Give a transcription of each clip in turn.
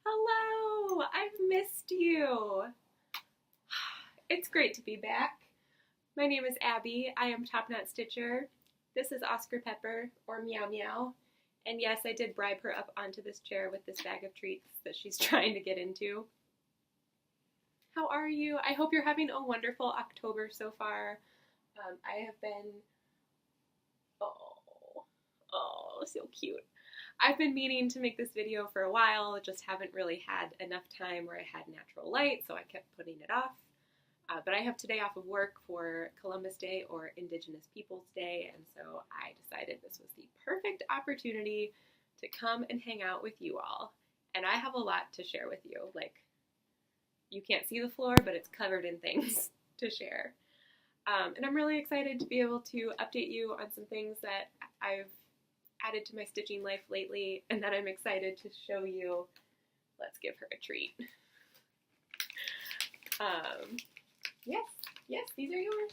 Hello! I've missed you. It's great to be back. My name is Abby. I am Top Knot Stitcher. This is Oscar Pepper, or Meow Meow. And yes, I did bribe her up onto this chair with this bag of treats that she's trying to get into. How are you? I hope you're having a wonderful October so far. I have been... Oh, so cute. I've been meaning to make this video for a while, just haven't really had enough time where I had natural light, so I kept putting it off. But I have today off of work for Columbus Day, or Indigenous Peoples Day, and so I decided this was the perfect opportunity to come and hang out with you all. And I have a lot to share with you. Like, you can't see the floor, but it's covered in things to share. And I'm really excited to be able to update you on some things that I've added to my stitching life lately, and that I'm excited to show you. Let's give her a treat. Yes, these are yours.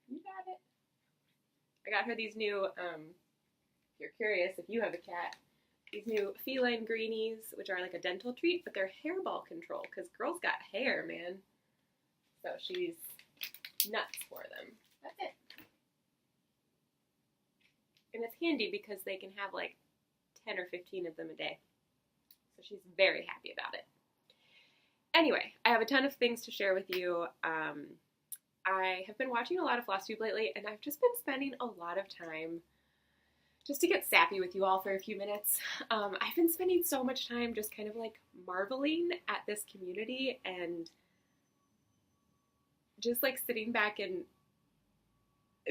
You got it. I got her these new, if you're curious, if you have a cat, these new feline greenies, which are like a dental treat, but they're hairball control, because girls got hair, man. So she's nuts for them. That's it. And it's handy because they can have like 10 or 15 of them a day. So she's very happy about it. Anyway, I have a ton of things to share with you. I have been watching a lot of Flosstube lately, and I've just been spending a lot of time just to get sappy with you all for a few minutes. I've been spending so much time just kind of like marveling at this community and just like sitting back and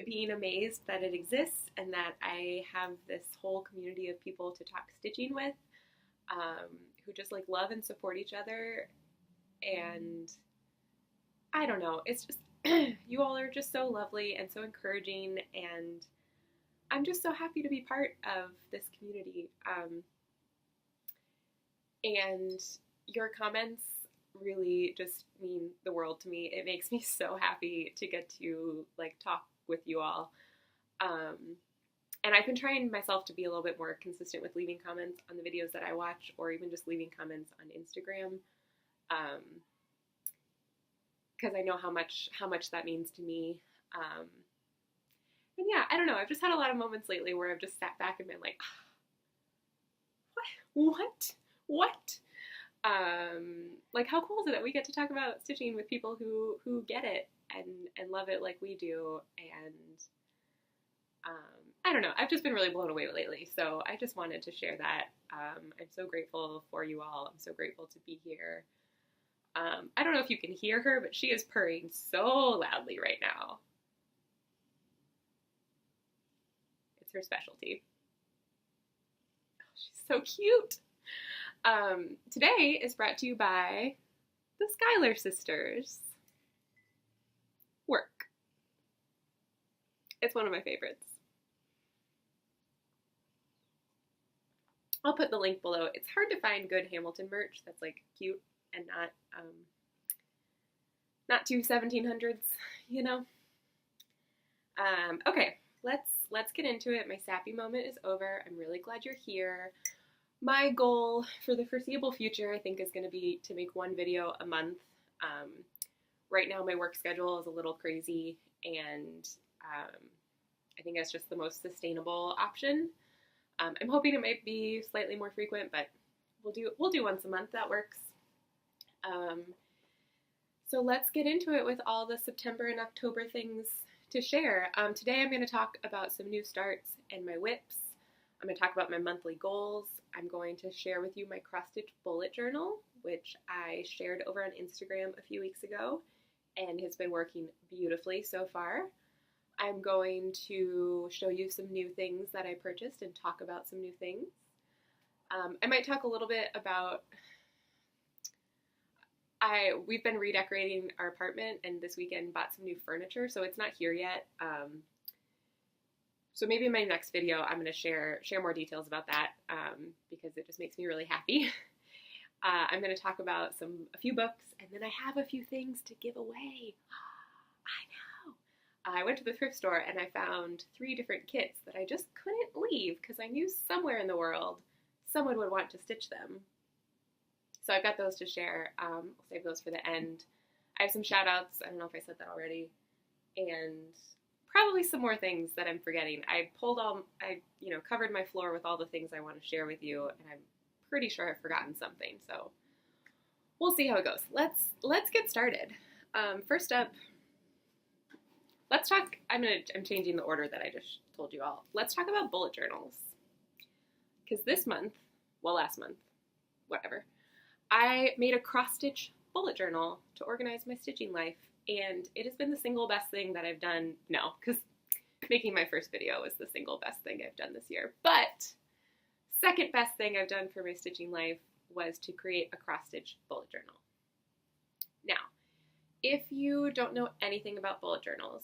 being amazed that it exists and that I have this whole community of people to talk stitching with, who just like love and support each other. And I don't know, it's just, you all are just so lovely and so encouraging, and I'm just so happy to be part of this community. And your comments really just mean the world to me. It makes me so happy to get to like talk with you all. And I've been trying myself to be a little bit more consistent with leaving comments on the videos that I watch, or even just leaving comments on Instagram. Because I know how much that means to me. And yeah, I don't know, I've just had a lot of moments lately where I've just sat back and been like, what? Like, how cool is it that we get to talk about stitching with people who get it and love it like we do? And I don't know, I've just been really blown away lately, so I just wanted to share that. I'm so grateful for you all. I'm so grateful to be here. I don't know if you can hear her, but she is purring so loudly right now. It's her specialty. Oh, she's so cute. Today is brought to you by the Schuyler sisters. Work. It's one of my favorites. I'll put the link below. It's hard to find good Hamilton merch that's like cute and not too 1700s, you know? Okay, let's get into it. My sappy moment is over. I'm really glad you're here. My goal for the foreseeable future, I think, is going to be to make one video a month. Right now my work schedule is a little crazy, and I think that's just the most sustainable option. I'm hoping it might be slightly more frequent, but we'll do once a month. That works. So let's get into it with all the September and October things to share. Today I'm going to talk about some new starts and my whips. I'm going to talk about my monthly goals. I'm going to share with you my cross-stitch bullet journal, which I shared over on Instagram a few weeks ago and has been working beautifully so far. I'm going to show you some new things that I purchased and talk about some new things. I might talk a little bit about, we've been redecorating our apartment, and this weekend bought some new furniture, so it's not here yet. So maybe in my next video I'm going to share more details about that, because it just makes me really happy. I'm going to talk about a few books, and then I have a few things to give away. I know. I went to the thrift store and I found 3 different kits that I just couldn't leave because I knew somewhere in the world someone would want to stitch them. So I've got those to share. I'll save those for the end. I have some shout outs. I don't know if I said that already. And probably some more things that I'm forgetting. I covered my floor with all the things I want to share with you, and I'm pretty sure I've forgotten something. So we'll see how it goes. Let's get started. First up, let's talk. I'm changing the order that I just told you all. Let's talk about bullet journals. Because last month, whatever, I made a cross-stitch bullet journal to organize my stitching life, and it has been the single best thing that I've done. No, because making my first video was the single best thing I've done this year. But second best thing I've done for my stitching life was to create a cross-stitch bullet journal. Now, if you don't know anything about bullet journals,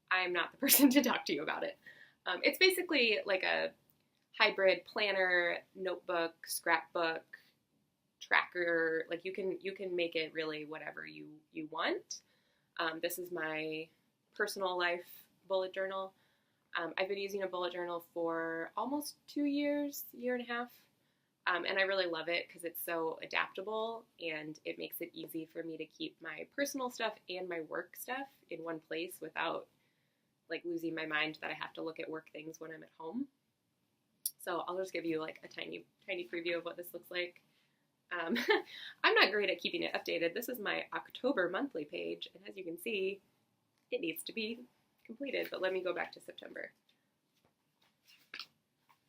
I'm not the person to talk to you about it. It's basically like a hybrid planner, notebook, scrapbook, tracker. Like you can make it really whatever you want. This is my personal life bullet journal. I've been using a bullet journal for almost 2 years, year and a half. And I really love it because it's so adaptable and it makes it easy for me to keep my personal stuff and my work stuff in one place without like losing my mind that I have to look at work things when I'm at home. So I'll just give you like a tiny preview of what this looks like. I'm not great at keeping it updated. This is my October monthly page, and as you can see, it needs to be completed, but let me go back to September.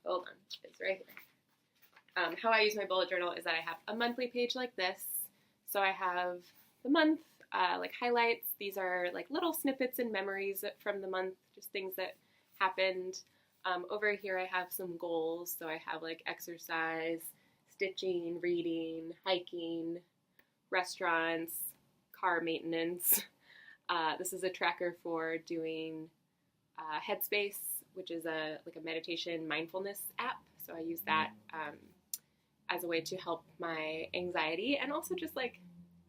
Hold on, it's right here. How I use my bullet journal is that I have a monthly page like this. So I have the month, like highlights. These are like little snippets and memories from the month, just things that happened. Over here I have some goals. So I have like exercise, stitching, reading, hiking, restaurants, car maintenance. This is a tracker for doing Headspace, which is a meditation mindfulness app. So I use that as a way to help my anxiety and also just like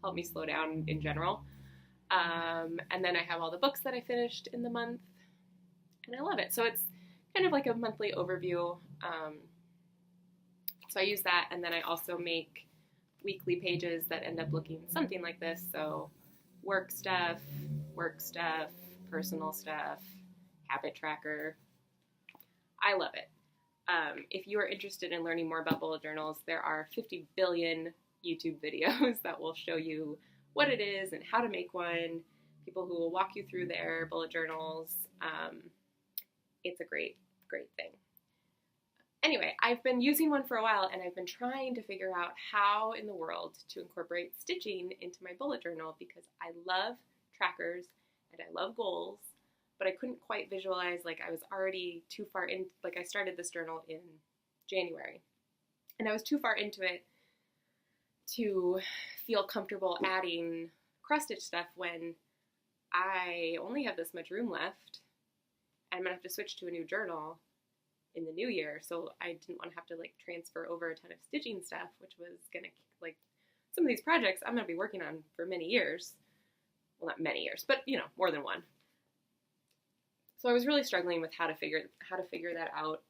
help me slow down in general. And then I have all the books that I finished in the month, and I love it. So it's kind of like a monthly overview. So I use that, and then I also make weekly pages that end up looking something like this. So work stuff, personal stuff, habit tracker. I love it. If you are interested in learning more about bullet journals, there are 50 billion YouTube videos that will show you what it is and how to make one, people who will walk you through their bullet journals. It's a great thing. Anyway, I've been using one for a while, and I've been trying to figure out how in the world to incorporate stitching into my bullet journal because I love trackers and I love goals, but I couldn't quite visualize, like I was already too far in, like I started this journal in January, and I was too far into it to feel comfortable adding cross-stitch stuff when I only have this much room left. I'm going to have to switch to a new journal in the new year, so I didn't want to have to like transfer over a ton of stitching stuff, which was going to like some of these projects I'm going to be working on for many years. Well, not many years, but you know, more than one. So I was really struggling with how to figure that out.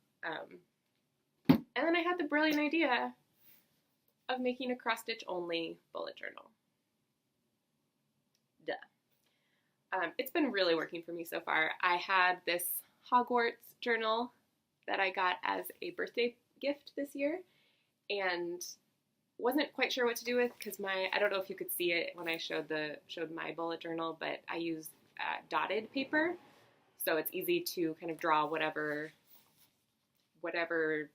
And then I had the brilliant idea of making a cross-stitch only bullet journal. Duh. It's been really working for me so far. I had this Hogwarts journal that I got as a birthday gift this year and wasn't quite sure what to do with because I don't know if you could see it when I showed my bullet journal, but I used dotted paper, so it's easy to kind of draw whatever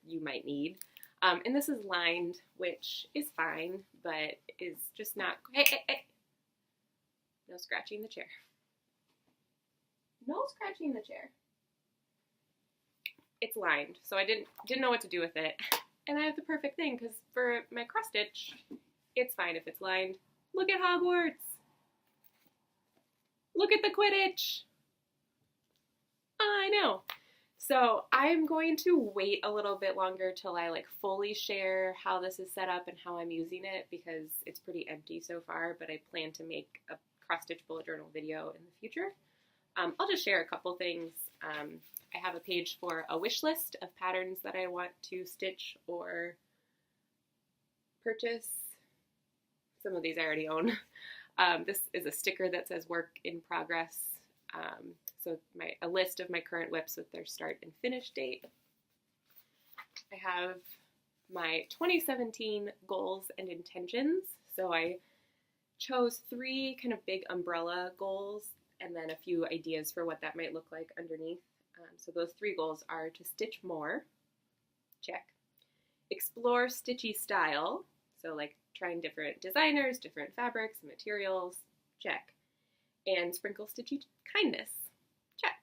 you might need. And this is lined, which is fine, but is just not, hey. No scratching the chair. No scratching the chair. It's lined, so I didn't know what to do with it. And I have the perfect thing, because for my cross stitch, it's fine if it's lined. Look at Hogwarts! Look at the Quidditch! I know. So I'm going to wait a little bit longer till I like fully share how this is set up and how I'm using it, because it's pretty empty so far, but I plan to make a cross-stitch bullet journal video in the future. I'll just share a couple things. I have a page for a wish list of patterns that I want to stitch or purchase Some of these I already own. This is a sticker that says work in progress. So a list of my current WIPs with their start and finish date. I have my 2017 goals and intentions. So I chose 3 kind of big umbrella goals and then a few ideas for what that might look like underneath. So those 3 goals are to stitch more, check. Explore stitchy style, so like trying different designers, different fabrics and materials, check. And sprinkle stitchy kindness, check.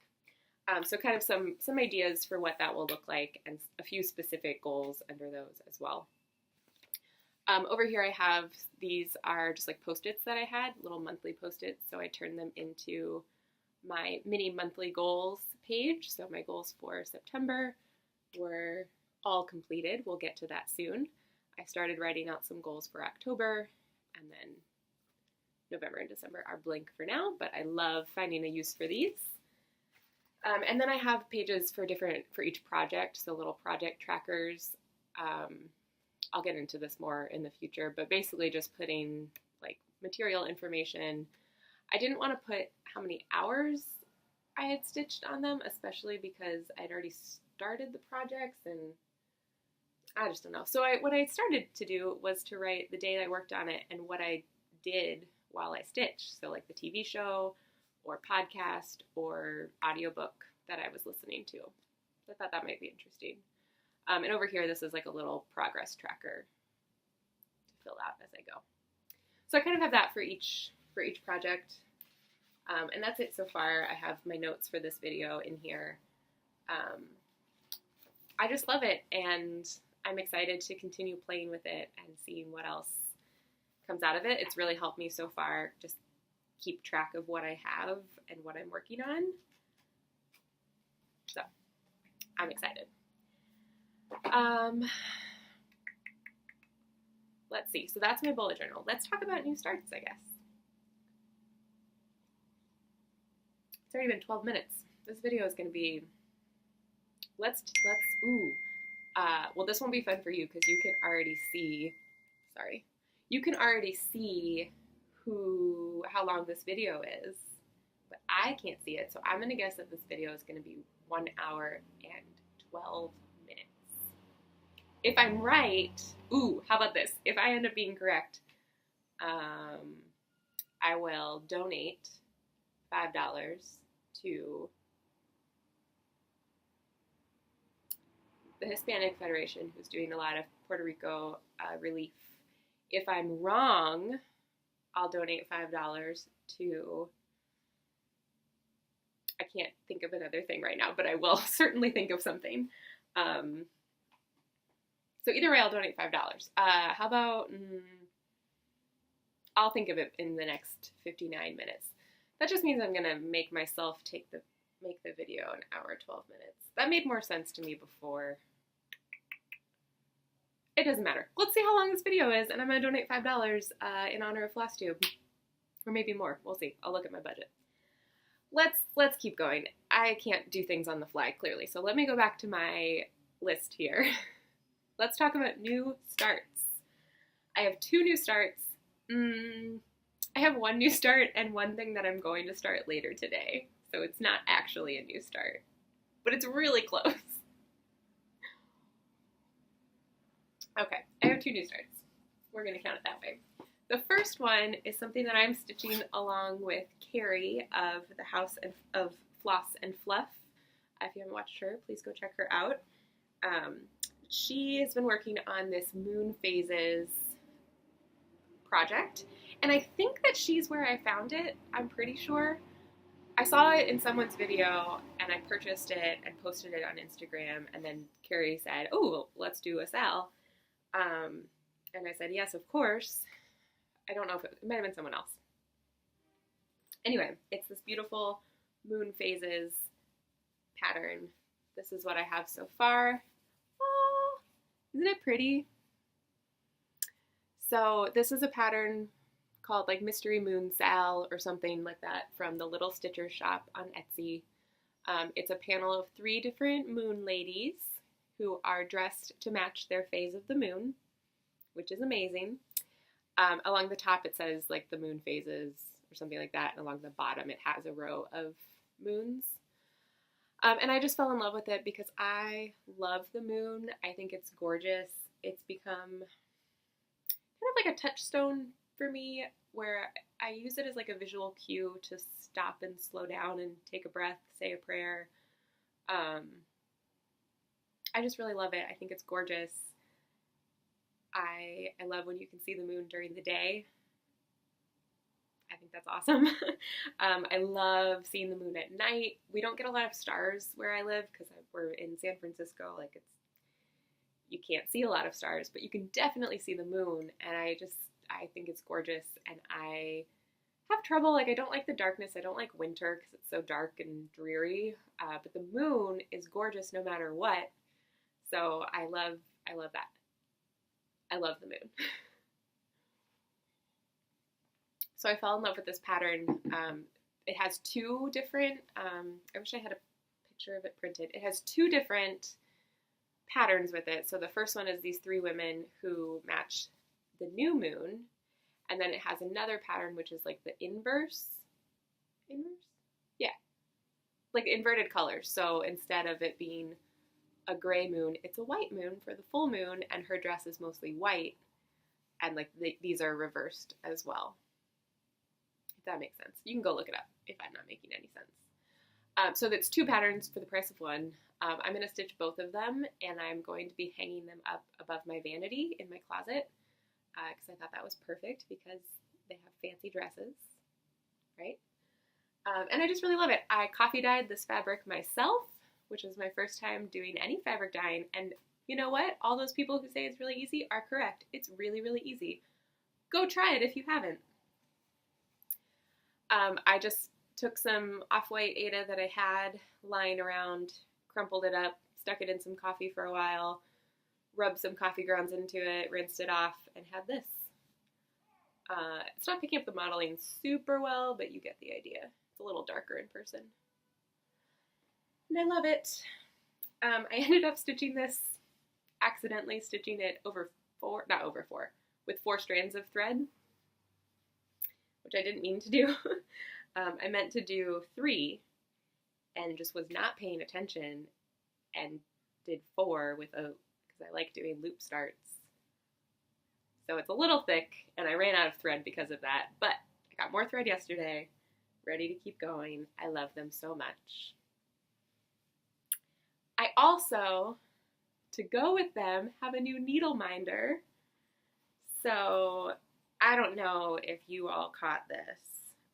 So kind of some ideas for what that will look like and a few specific goals under those as well. Over here I have, these are just like Post-its that I had, little monthly Post-its, so I turned them into my mini monthly goals page. So my goals for September were all completed. We'll get to that soon. I started writing out some goals for October, and then November and December are blank for now, but I love finding a use for these. And then I have pages for each project, so little project trackers. I'll get into this more in the future, but basically just putting like material information. I didn't want to put how many hours I had stitched on them, especially because I'd already started the projects and I just don't know. So what I started to do was to write the day I worked on it and what I did while I stitched. So like the TV show or podcast or audiobook that I was listening to. So I thought that might be interesting. And over here, this is like a little progress tracker to fill out as I go. So I kind of have that for each project. And that's it so far. I have my notes for this video in here. I just love it, and I'm excited to continue playing with it and seeing what else comes out of it. It's really helped me so far just keep track of what I have and what I'm working on. So I'm excited. Let's see. So that's my bullet journal. Let's talk about new starts, I guess. It's already been 12 minutes. This video is going to be, well, this won't be fun for you because you can already see, you can already see how long this video is, but I can't see it. So I'm going to guess that this video is going to be 1 hour and 12 minutes. If I'm right, how about this? If I end up being correct, I will donate $5 to the Hispanic Federation, who's doing a lot of Puerto Rico relief. If I'm wrong, I'll donate $5 to, I can't think of another thing right now, but I will certainly think of something. So either way, I'll donate $5. How about, I'll think of it in the next 59 minutes. That just means I'm going to make myself make the video an hour and 12 minutes. That made more sense to me before. It doesn't matter. Let's see how long this video is, and I'm going to donate $5 in honor of Flosstube. Or maybe more. We'll see. I'll look at my budget. Let's keep going. I can't do things on the fly, clearly. So let me go back to my list here. Let's talk about new starts. I have 2 new starts. I have 1 new start and 1 thing that I'm going to start later today. So it's not actually a new start, but it's really close. Okay, I have 2 new starts. We're going to count it that way. The first one is something that I'm stitching along with Carrie of the House of Floss and Fluff. If you haven't watched her, please go check her out. She has been working on this Moon Phases project, and I think that she's where I found it. I'm pretty sure. I saw it in someone's video, and I purchased it and posted it on Instagram, and then Carrie said, oh, let's do a sale. And I said, yes, of course. I don't know if it might have been someone else. Anyway, it's this beautiful Moon Phases pattern. This is what I have so far. Oh, isn't it pretty? So this is a pattern called like Mystery Moon Sal or something like that from the Little Stitcher shop on Etsy. It's a panel of 3 different moon ladies who are dressed to match their phase of the moon, which is amazing. Along the top it says like the moon phases or something like that, and along the bottom it has a row of moons. And I just fell in love with it because I love the moon. I think it's gorgeous. It's become kind of like a touchstone for me, where I use it as like a visual cue to stop and slow down and take a breath, say a prayer. I just really love it. I think it's gorgeous. I love when you can see the moon during the day. I think that's awesome. I love seeing the moon at night. We don't get a lot of stars where I live because we're in San Francisco. Like, you can't see a lot of stars, but you can definitely see the moon. And I think it's gorgeous. And I have trouble. Like, I don't like the darkness. I don't like winter because it's so dark and dreary. But the moon is gorgeous no matter what. So I love that. I love the moon. So I fell in love with this pattern. It has two different, I wish I had a picture of it printed. It has two different patterns with it. So the first one is these three women who match the new moon. And then it has another pattern, which is like the inverse? Yeah. Like inverted colors. So instead of it being a gray moon, it's a white moon for the full moon, and her dress is mostly white. And like these are reversed as well. If that makes sense. You can go look it up if I'm not making any sense. So that's two patterns for the price of one. I'm going to stitch both of them, and I'm going to be hanging them up above my vanity in my closet because I thought that was perfect because they have fancy dresses, right? And I just really love it. I coffee dyed this fabric myself, which is my first time doing any fabric dyeing, and you know what? All those people who say it's really easy are correct. It's really, really easy. Go try it if you haven't. I just took some off-white Aida that I had lying around, crumpled it up, stuck it in some coffee for a while, rubbed some coffee grounds into it, rinsed it off, and had this. It's not picking up the modeling super well, but you get the idea. It's a little darker in person. And I love it. I ended up stitching this, accidentally stitching it with 4 strands of thread, which I didn't mean to do. I meant to do 3 and just was not paying attention and did 4 because I like doing loop starts. So it's a little thick, and I ran out of thread because of that, but I got more thread yesterday, ready to keep going. I love them so much. I also, to go with them, have a new needle minder. So I don't know if you all caught this.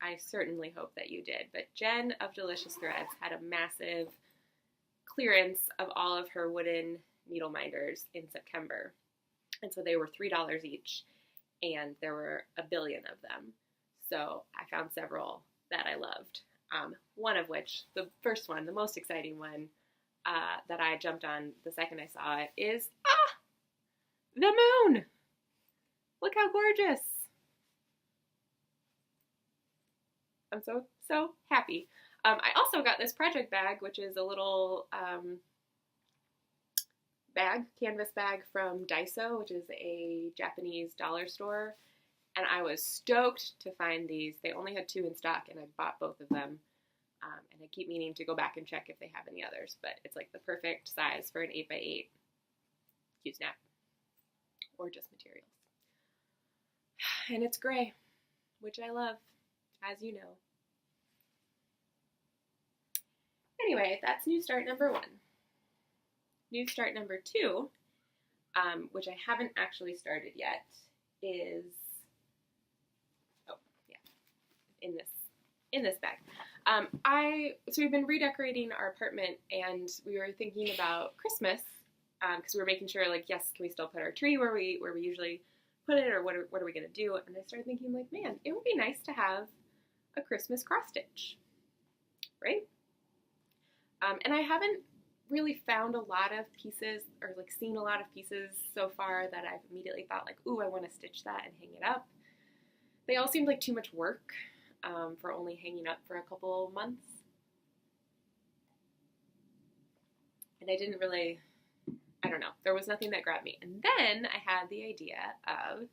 I certainly hope that you did. But Jen of Delicious Threads had a massive clearance of all of her wooden needle minders in September. And so they were $3 each, and there were a billion of them. So I found several that I loved. One of which, the first one, the most exciting one, that I jumped on the second I saw it is, the moon! Look how gorgeous! I'm so happy. I also got this project bag, which is a little canvas bag from Daiso, which is a Japanese dollar store. And I was stoked to find these. They only had 2 in stock, and I bought both of them. And I keep meaning to go back and check if they have any others, but it's like the perfect size for an 8x8 Q-snap or just materials. And it's gray, which I love, as you know. Anyway, that's new start number 1. New start number 2, which I haven't actually started yet, is in this bag. So we've been redecorating our apartment, and we were thinking about Christmas because we were making sure, like, yes, can we still put our tree where we usually put it, or what are we gonna do? And I started thinking, like, man, it would be nice to have a Christmas cross stitch, right? And I haven't really found a lot of pieces, or like seen a lot of pieces so far that I've immediately thought, like, ooh, I want to stitch that and hang it up. They all seemed like too much work for only hanging up for a couple months. And I didn't really, I don't know, there was nothing that grabbed me. And then I had the idea of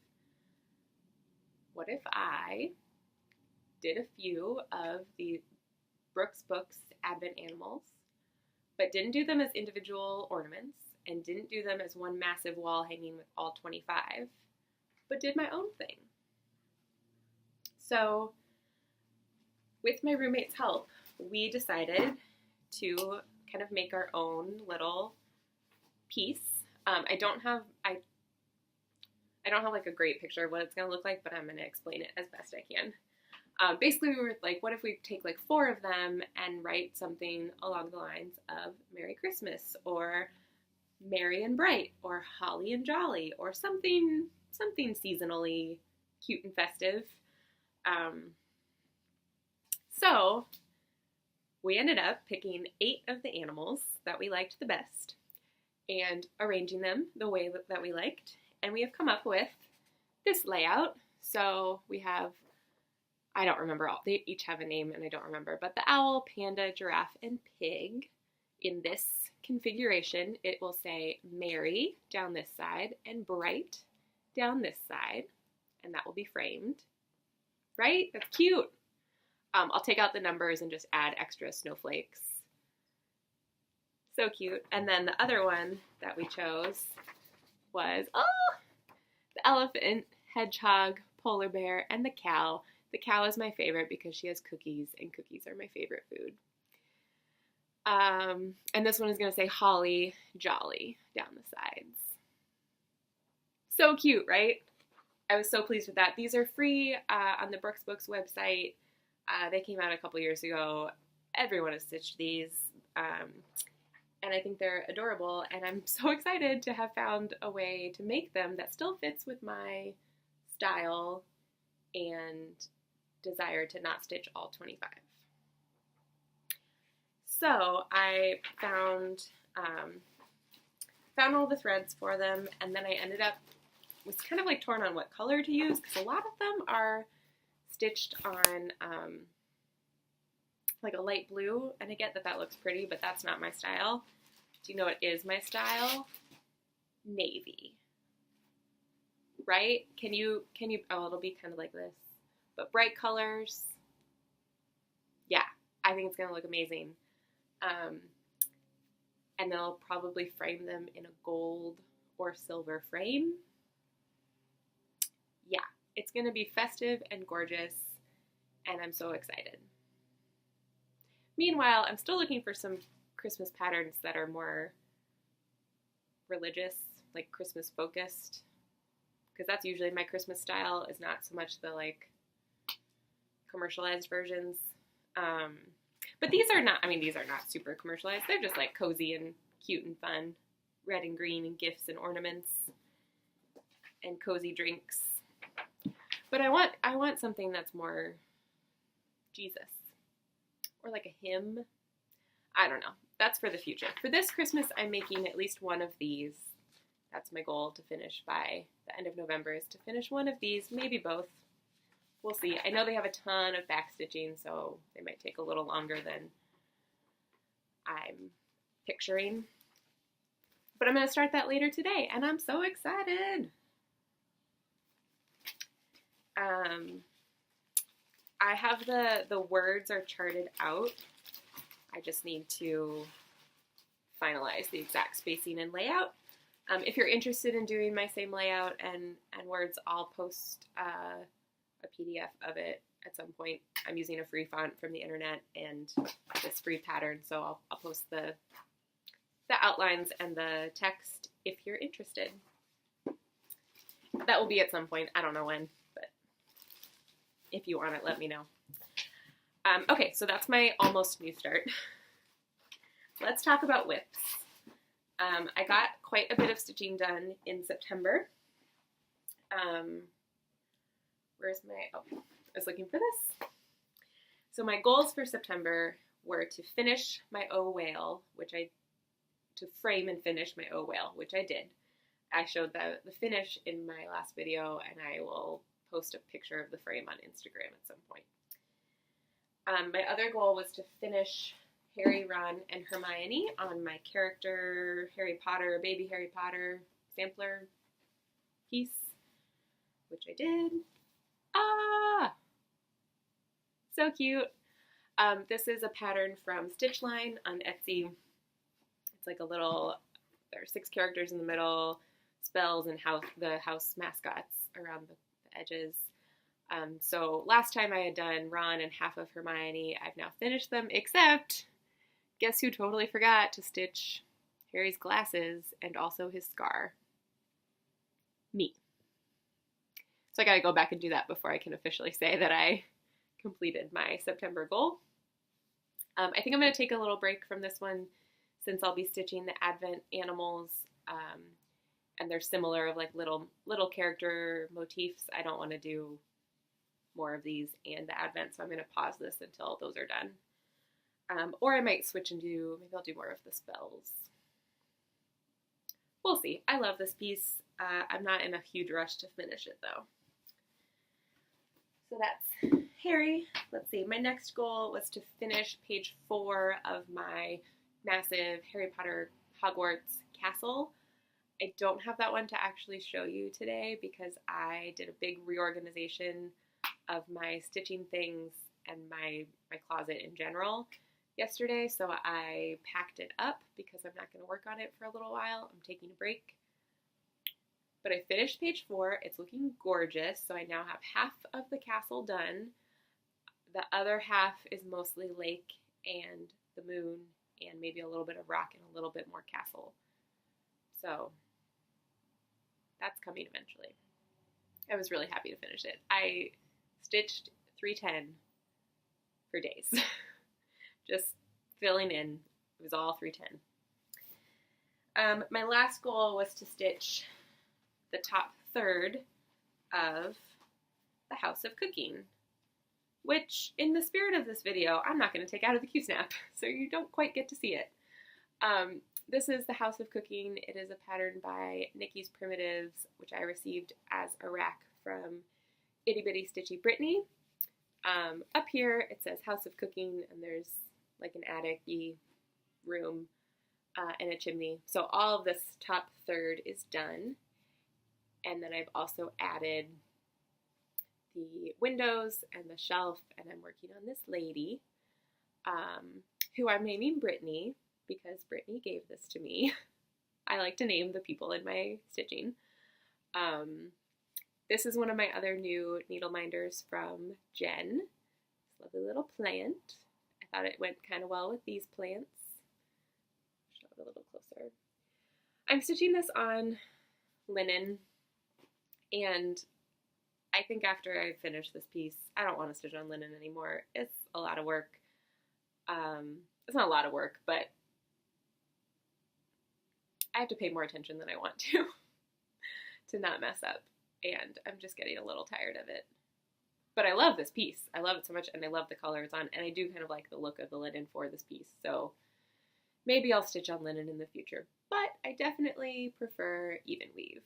what if I did a few of the Brooks Books Advent animals, but didn't do them as individual ornaments and didn't do them as one massive wall hanging with all 25, but did my own thing. So with my roommate's help, we decided to kind of make our own little piece. I don't have like a great picture of what it's going to look like, but I'm going to explain it as best I can. Basically, we were like, what if we take like 4 of them and write something along the lines of Merry Christmas, or Merry and Bright, or Holly and Jolly, or something seasonally cute and festive. So we ended up picking 8 of the animals that we liked the best and arranging them the way that we liked. And we have come up with this layout. So we have, I don't remember all, they each have a name and I don't remember, but the owl, panda, giraffe, and pig. In this configuration, it will say Merry down this side and Bright down this side, and that will be framed. Right? That's cute. I'll take out the numbers and just add extra snowflakes. So cute. And then the other one that we chose was, the elephant, hedgehog, polar bear, and the cow. The cow is my favorite because she has cookies, and cookies are my favorite food. And this one is going to say Holly, Jolly down the sides. So cute, right? I was so pleased with that. These are free on the Brooks Books website. They came out a couple years ago. Everyone has stitched these. And I think they're adorable. And I'm so excited to have found a way to make them that still fits with my style and desire to not stitch all 25. So I found all the threads for them, and then I ended up, was kind of like torn on what color to use, because a lot of them are stitched on like a light blue, and I get that that looks pretty, but that's not my style. Do you know what is my style? Navy. Right? Can you, oh, it'll be kind of like this, but bright colors. Yeah, I think it's going to look amazing. And they'll probably frame them in a gold or silver frame. Yeah, it's going to be festive and gorgeous, and I'm so excited. Meanwhile, I'm still looking for some Christmas patterns that are more religious, like Christmas focused, because that's usually my Christmas style, is not so much the like commercialized versions. But these are not, I mean, these are not super commercialized. They're just like cozy and cute and fun. Red and green and gifts and ornaments and cozy drinks. But I want something that's more Jesus. Or like a hymn. I don't know. That's for the future. For this Christmas, I'm making at least one of these. That's my goal to finish by the end of November, is to finish one of these, maybe both. We'll see. I know they have a ton of backstitching, so they might take a little longer than I'm picturing. But I'm going to start that later today, and I'm so excited. I have the words are charted out. I just need to finalize the exact spacing and layout. If you're interested in doing my same layout and words, I'll post a PDF of it at some point. I'm using a free font from the internet and this free pattern, so I'll post the outlines and the text if you're interested. That will be at some point. I don't know when, but if you want it, let me know. Okay, so that's my almost new start. Let's talk about whips. I got quite a bit of stitching done in September. Where's my, oh, I was looking for this. So my goals for September were to finish my O whale, to frame and finish my O whale, which I did. I showed the finish in my last video, and I will post a picture of the frame on Instagram at some point. My other goal was to finish Harry, Ron, and Hermione on my character Harry Potter, Baby Harry Potter sampler piece, which I did. Ah! So cute. This is a pattern from Stitchline on Etsy. It's like a little, there are 6 characters in the middle, spells and the house mascots around the edges. So last time I had done Ron and half of Hermione. I've now finished them, except guess who totally forgot to stitch Harry's glasses and also his scar? Me. So I gotta go back and do that before I can officially say that I completed my September goal. I think I'm going to take a little break from this one since I'll be stitching the Advent animals, and they're similar of like little character motifs. I don't want to do more of these and the Advent, so I'm going to pause this until those are done. Or I might switch and maybe I'll do more of the spells. We'll see. I love this piece. I'm not in a huge rush to finish it though. So that's Harry. Let's see, my next goal was to finish page 4 of my massive Harry Potter Hogwarts castle. I don't have that one to actually show you today because I did a big reorganization of my stitching things and my closet in general yesterday, so I packed it up because I'm not going to work on it for a little while. I'm taking a break. But I finished page 4. It's looking gorgeous. So I now have half of the castle done. The other half is mostly lake and the moon and maybe a little bit of rock and a little bit more castle. So that's coming eventually. I was really happy to finish it. I stitched 310 for days. Just filling in. It was all 310. My last goal was to stitch the top third of the House of Cooking, which in the spirit of this video, I'm not going to take out of the Q-snap, so you don't quite get to see it. This is the House of Cooking. It is a pattern by Nikki's Primitives, which I received as a rack from Itty Bitty Stitchy Brittany. Up here it says House of Cooking, and there's like an attic-y room and a chimney. So all of this top third is done. And then I've also added the windows and the shelf, and I'm working on this lady, who I'm naming Brittany because Brittany gave this to me. I like to name the people in my stitching. This is one of my other new needle minders from Jen. This lovely little plant. I thought it went kind of well with these plants. Show it a little closer. I'm stitching this on linen. And I think after I finish this piece, I don't want to stitch on linen anymore. It's a lot of work. It's not a lot of work, but I have to pay more attention than I want to not mess up. And I'm just getting a little tired of it. But I love this piece. I love it so much, and I love the color it's on. And I do kind of like the look of the linen for this piece. So maybe I'll stitch on linen in the future. But I definitely prefer even weave.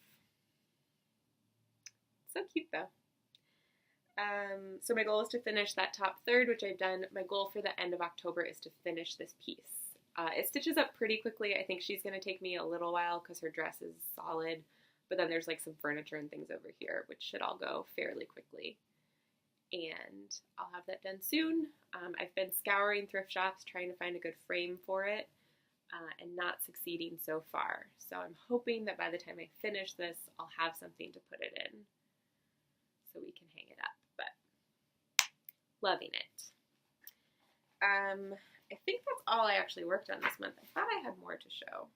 So cute though. So my goal is to finish that top third, which I've done. My goal for the end of October is to finish this piece. It stitches up pretty quickly. I think she's going to take me a little while because her dress is solid, but then there's like some furniture and things over here, which should all go fairly quickly. And I'll have that done soon. I've been scouring thrift shops trying to find a good frame for it, and not succeeding so far. So I'm hoping that by the time I finish this, I'll have something to put it in so we can hang it up, but loving it. I think that's all I actually worked on this month. I thought I had more to show.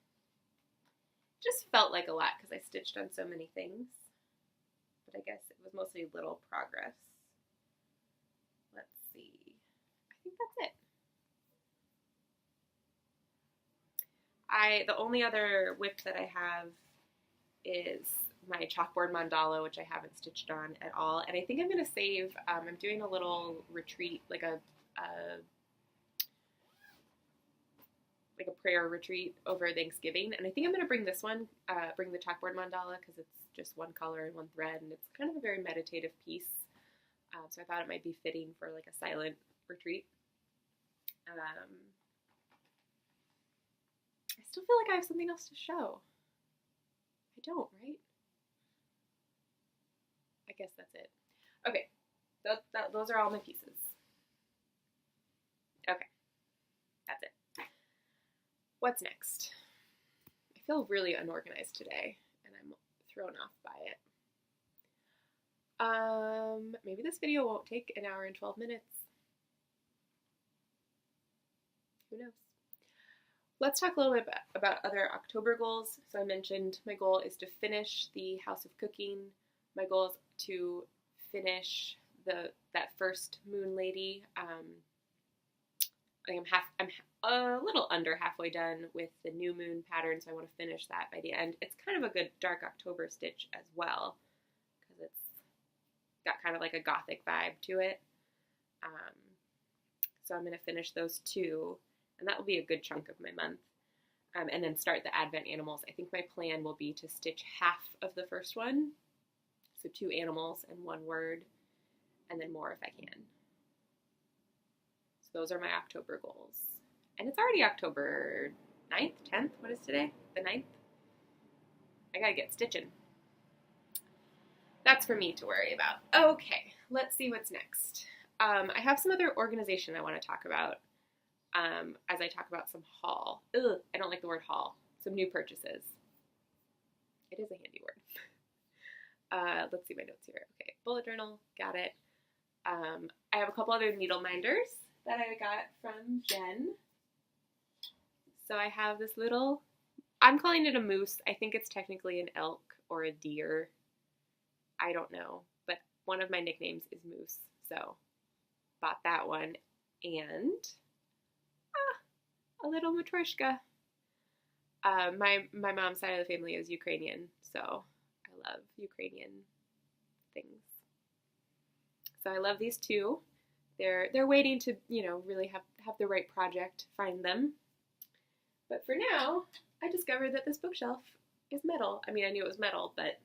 Just felt like a lot because I stitched on so many things, but I guess it was mostly little progress. Let's see. I think that's it. The only other whip that I have is my chalkboard mandala, which I haven't stitched on at all. And I think I'm going to save, I'm doing a little retreat, like a prayer retreat over Thanksgiving. And I think I'm going to bring this one, bring the chalkboard mandala, because it's just one color and one thread, and it's kind of a very meditative piece. So I thought it might be fitting for like a silent retreat. I still feel like I have something else to show. I don't, right? I guess that's it. Okay, those are all my pieces. Okay, that's it. What's next? I feel really unorganized today, and I'm thrown off by it. Maybe this video won't take an hour and 12 minutes. Who knows? Let's talk a little bit about other October goals. So I mentioned my goal is to finish the House of Cooking. My goal is to finish that first Moon Lady. I'm a little under halfway done with the new moon pattern, so I want to finish that by the end. It's kind of a good dark October stitch as well, because it's got kind of like a gothic vibe to it. So I'm going to finish those two, and that will be a good chunk of my month. And then start the Advent animals. I think my plan will be to stitch half of the first one, so 2 animals and 1 word, and then more if I can. So those are my October goals. And it's already October 9th, 10th, what is today? The 9th? I gotta get stitching. That's for me to worry about. Okay, let's see what's next. I have some other organization I want to talk about as I talk about some haul. Ugh, I don't like the word haul. Some new purchases. It is a handy word. Let's see my notes here. Okay, bullet journal, got it. I have a couple other needle minders that I got from Jen. So I have this little, I'm calling it a moose. I think it's technically an elk or a deer. I don't know, but one of my nicknames is Moose. So bought that one, and a little matryoshka. My mom's side of the family is Ukrainian, so I love Ukrainian things. So I love these two. They're waiting to, really have the right project, find them. But for now, I discovered that this bookshelf is metal. I mean, I knew it was metal, but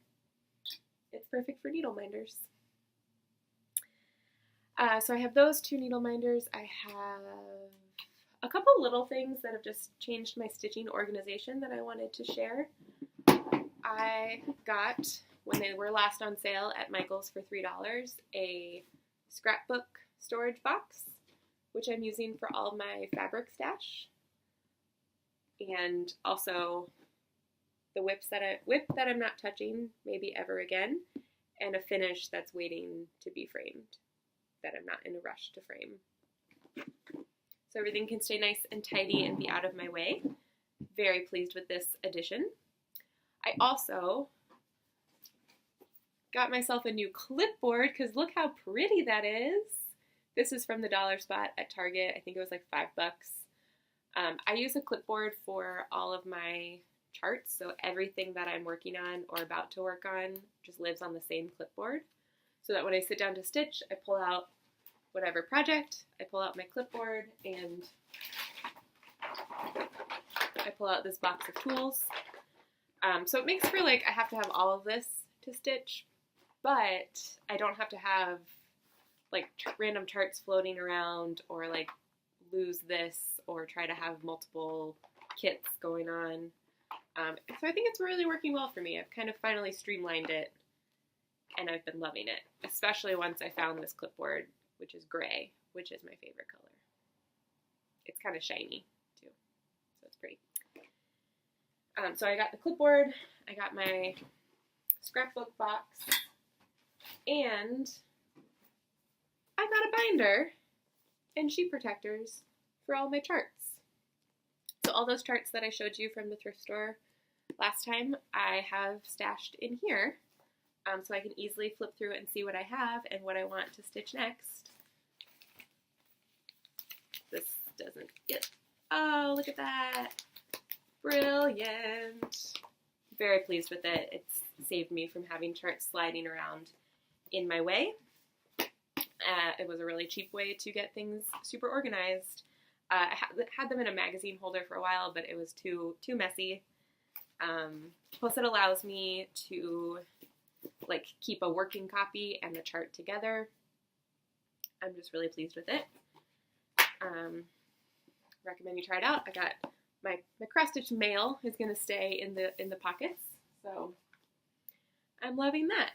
it's perfect for needle minders. So I have those 2 needle minders. I have a couple little things that have just changed my stitching organization that I wanted to share. I got, when they were last on sale at Michael's for $3, a scrapbook storage box, which I'm using for all my fabric stash. And also the whip that I'm not touching maybe ever again, and a finish that's waiting to be framed that I'm not in a rush to frame. So everything can stay nice and tidy and be out of my way. Very pleased with this addition. I also got myself a new clipboard, because look how pretty that is. This is from the dollar spot at Target. I think it was like $5. I use a clipboard for all of my charts, so everything that I'm working on or about to work on just lives on the same clipboard, so that when I sit down to stitch, I pull out whatever project, I pull out my clipboard, and I pull out this box of tools. So it makes for I have to have all of this to stitch, but I don't have to have random charts floating around, or lose this, or try to have multiple kits going on. So I think it's really working well for me. I've kind of finally streamlined it, and I've been loving it, especially once I found this clipboard, which is gray, which is my favorite color. It's kind of shiny, too, so it's pretty. So I got the clipboard, I got my scrapbook box, and I got a binder and sheet protectors for all my charts. So all those charts that I showed you from the thrift store last time, I have stashed in here, so I can easily flip through it and see what I have and what I want to stitch next. This doesn't get, oh, look at that. Brilliant. Very pleased with it. It's saved me from having charts sliding around in my way. It was a really cheap way to get things super organized. I had them in a magazine holder for a while, but it was too messy. Plus it allows me to keep a working copy and the chart together. I'm just really pleased with it. Recommend you try it out. I got my cross-stitch mail is going to stay in the pockets, so I'm loving that.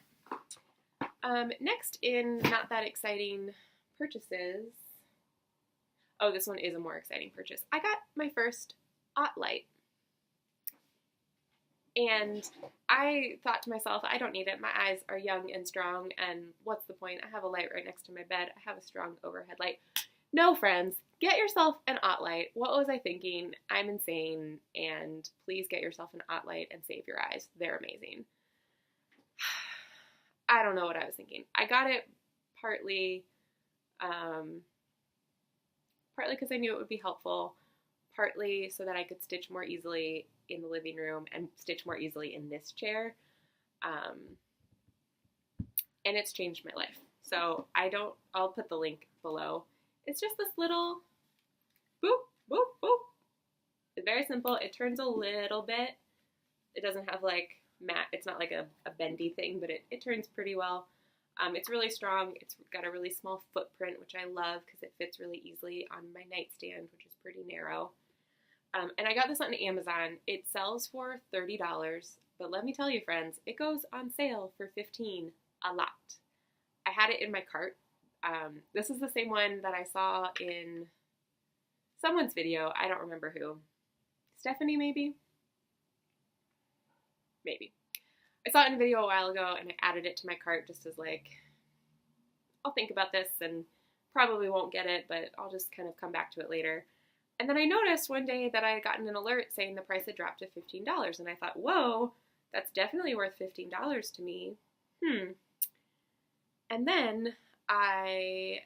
Next in not that exciting purchases, oh, this one is a more exciting purchase. I got my first light. And I thought to myself, I don't need it. My eyes are young and strong, and what's the point? I have a light right next to my bed. I have a strong overhead light. No, friends, get yourself an light. What was I thinking? I'm insane, and please get yourself an light and save your eyes. They're amazing. I don't know what I was thinking. I got it partly because I knew it would be helpful, partly so that I could stitch more easily in the living room and stitch more easily in this chair. And it's changed my life. So I'll put the link below. It's just this little boop, boop, boop. It's very simple. It turns a little bit. It doesn't have like matte, it's not like a bendy thing, but it turns pretty well. It's really strong. It's got a really small footprint, which I love because it fits really easily on my nightstand, which is pretty narrow. And I got this on Amazon. It sells for $30, but let me tell you, friends, it goes on sale for $15 a lot. I had it in my cart. This is the same one that I saw in someone's video. I don't remember who. Stephanie, maybe? Maybe. I saw it in a video a while ago, and I added it to my cart just as like, I'll think about this and probably won't get it, but I'll just kind of come back to it later. And then I noticed one day that I had gotten an alert saying the price had dropped to $15, and I thought, whoa, that's definitely worth $15 to me. And then I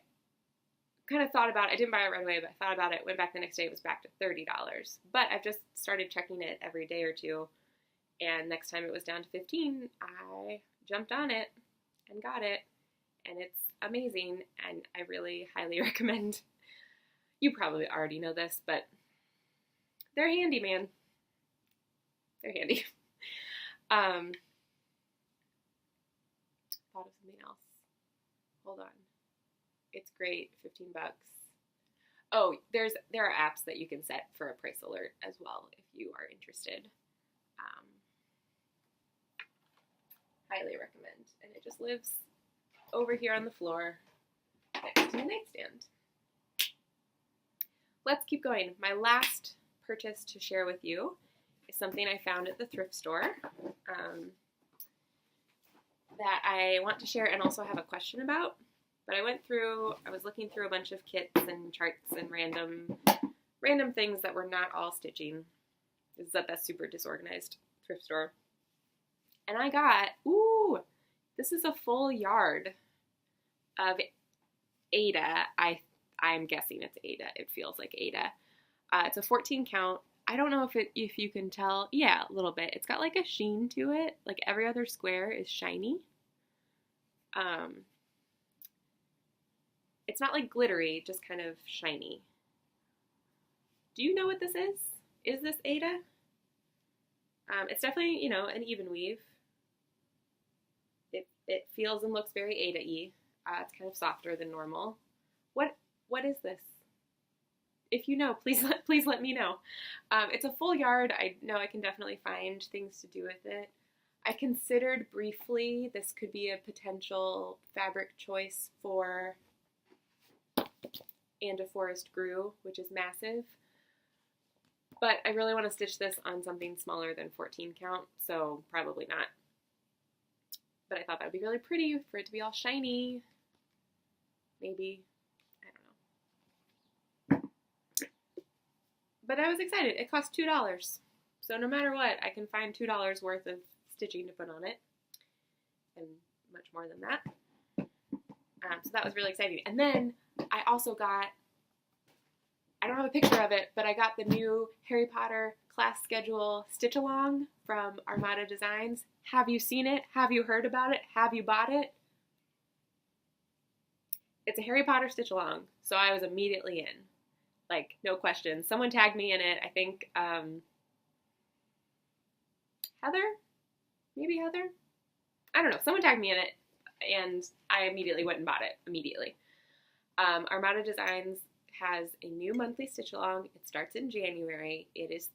kind of thought about it. I didn't buy it right away, but I thought about it, went back the next day, it was back to $30. But I've just started checking it every day or two, and next time it was down to $15, I jumped on it and got it, and it's amazing, and I really highly recommend. You probably already know this, but they're handy, man. They're handy. Thought of something else. Hold on. It's great, 15 bucks. Oh, there are apps that you can set for a price alert as well if you are interested. Highly recommend. And it just lives over here on the floor next to the nightstand. Let's keep going. My last purchase to share with you is something I found at the thrift store that I want to share and also have a question about. But I was looking through a bunch of kits and charts and random things that were not all stitching. This is at that super disorganized thrift store. And I got, this is a full yard of Ada. I'm guessing it's Ada. It feels like Ada. It's a 14 count. I don't know if you can tell. Yeah, a little bit. It's got like a sheen to it. Like every other square is shiny. It's not like glittery, just kind of shiny. Do you know what this is? Is this Ada? It's definitely, an even weave. It feels and looks very Ada-y. It's kind of softer than normal. What is this? If you know, please let me know. It's a full yard. I know I can definitely find things to do with it. I considered briefly this could be a potential fabric choice for And a Forest Grew, which is massive. But I really want to stitch this on something smaller than 14 count, so probably not. But I thought that would be really pretty for it to be all shiny. Maybe. I don't know. But I was excited. It cost $2. So no matter what, I can find $2 worth of stitching to put on it. And much more than that. So that was really exciting. And then I also got, I don't have a picture of it, but I got the new Harry Potter class schedule stitch along from Armada Designs. Have you seen it? Have you heard about it? Have you bought it? It's a Harry Potter stitch along, so I was immediately in. Like, no question. Someone tagged me in it. I think Heather? Maybe Heather? I don't know. Someone tagged me in it, and I immediately went and bought it. Immediately. Armada Designs has a new monthly stitch along. It starts in January. Its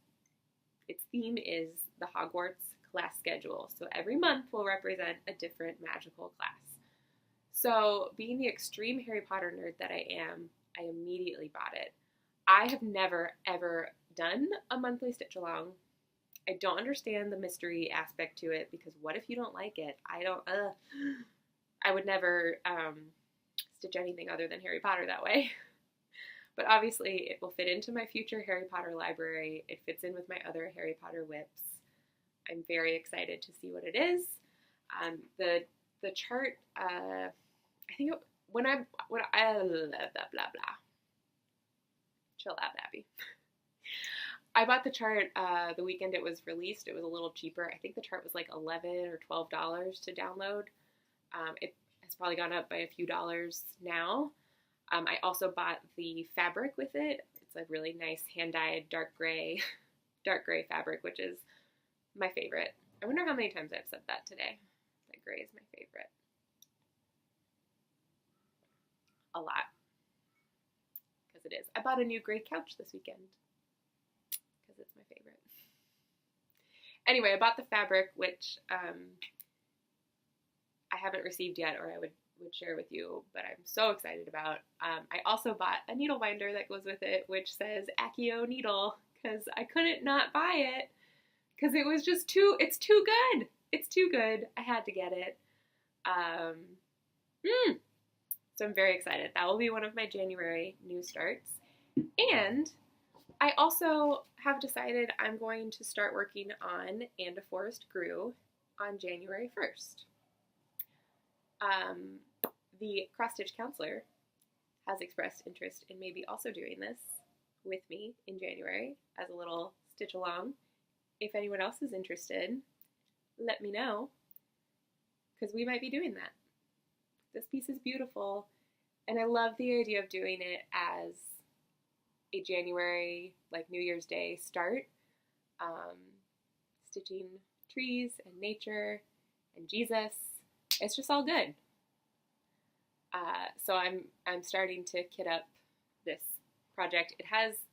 theme is the Hogwarts class schedule. So every month will represent a different magical class. So, being the extreme Harry Potter nerd that I am, I immediately bought it. I have never, ever done a monthly stitch along. I don't understand the mystery aspect to it, because what if you don't like it? I would never stitch anything other than Harry Potter that way. But obviously it will fit into my future Harry Potter library. It fits in with my other Harry Potter whips. I'm very excited to see what it is. The chart, I think when I blah blah blah. Chill out, Abby. I bought the chart the weekend it was released. It was a little cheaper. I think the chart was like $11 or $12 to download. It has probably gone up by a few dollars now. I also bought the fabric with it. It's a really nice hand-dyed dark gray fabric, which is my favorite. I wonder how many times I've said that today. That gray is my favorite. A lot. Because it is. I bought a new gray couch this weekend. Because it's my favorite. Anyway, I bought the fabric, which I haven't received yet, or I would share with you, but I'm so excited about. I also bought a needle binder that goes with it, which says Accio needle, because I couldn't not buy it, because it was just it's too good. It's too good. I had to get it. So I'm very excited. That will be one of my January new starts. And I also have decided I'm going to start working on And a Forest Grew on January 1st. The cross-stitch counselor has expressed interest in maybe also doing this with me in January as a little stitch along. If anyone else is interested, let me know, because we might be doing that. This piece is beautiful, and I love the idea of doing it as a January, like New Year's Day start, stitching trees and nature and Jesus. It's just all good. So I'm starting to kit up this project. It has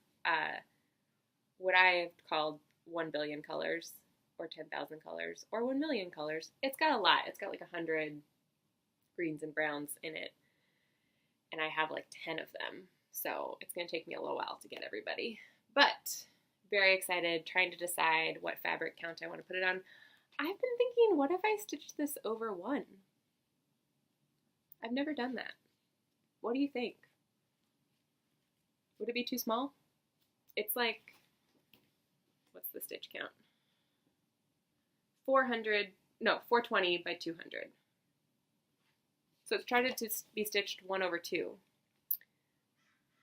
what I have called 1 billion colors, or 10,000 colors, or 1 million colors. It's got a lot. It's got like 100 greens and browns in it, and I have like 10 of them. So it's going to take me a little while to get everybody. But very excited, trying to decide what fabric count I want to put it on. I've been thinking, what if I stitched this over 1? I've never done that. What do you think? Would it be too small? It's like, what's the stitch count? 420 by 200. So it's tried to be stitched 1 over 2.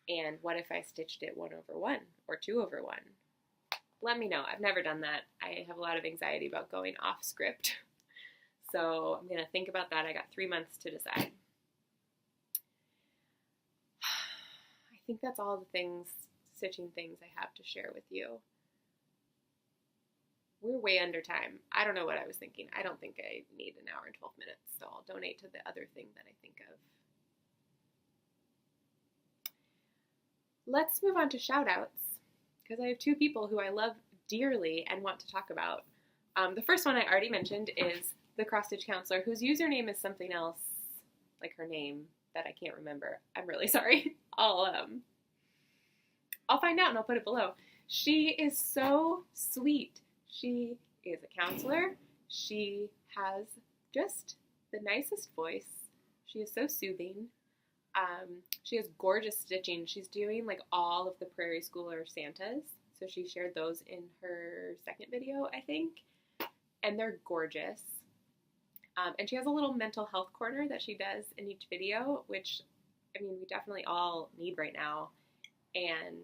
And what if I stitched it 1 over 1 or 2 over 1? Let me know. I've never done that. I have a lot of anxiety about going off script. So I'm going to think about that. I got 3 months to decide. I think that's all the stitching things I have to share with you. We're way under time. I don't know what I was thinking. I don't think I need an hour and 12 minutes, so I'll donate to the other thing that I think of. Let's move on to shout-outs, because I have 2 people who I love dearly and want to talk about. The first one I already mentioned is the cross-stitch counselor, whose username is something else, like her name, that I can't remember. I'm really sorry. I'll find out and I'll put it below. She is so sweet. She is a counselor. She has just the nicest voice. She is so soothing. She has gorgeous stitching. She's doing like all of the Prairie Schooler Santas. So she shared those in her second video, I think. And they're gorgeous. And she has a little mental health corner that she does in each video, which, I mean, we definitely all need right now. And